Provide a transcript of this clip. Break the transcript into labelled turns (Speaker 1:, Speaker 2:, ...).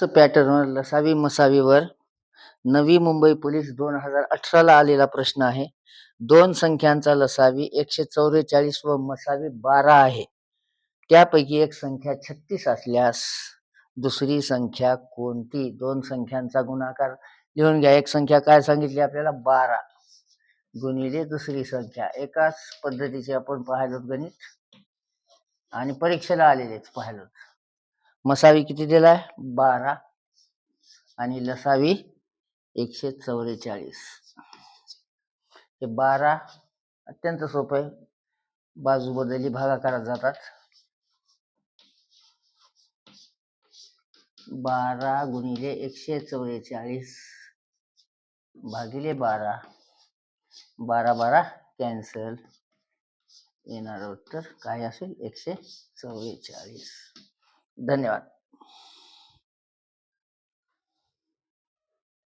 Speaker 1: पॅटर्नवर लसावी मसावीवर Navi Mumbai police 2018 ला आलेला प्रश्न आहे. दोन संख्यांचा लसावी 144 व मसावी 12 आहे. त्यापैकी एक संख्या 36 असल्यास दुसरी संख्या कोणती? दोन संख्यांचा गुणाकार लिहून घ्या. एक संख्या काय सांगितली आपल्याला? 12 गुणिले दुसरी संख्या. एकाच पद्धतीचे आपण पाहिलो गणित आणि परीक्षेला आलेलेच पाहिलो. मसावी किती दिलाय? 12 आणि लसावी 144. हे 12 अत्यंत सोपं आहे. बाजू बदलली भागाकारात जातात. 12 गुणिले 144 भागिले 12. 12 12 कॅन्सल. येणार उत्तर काय असेल? 144. धन्यवाद.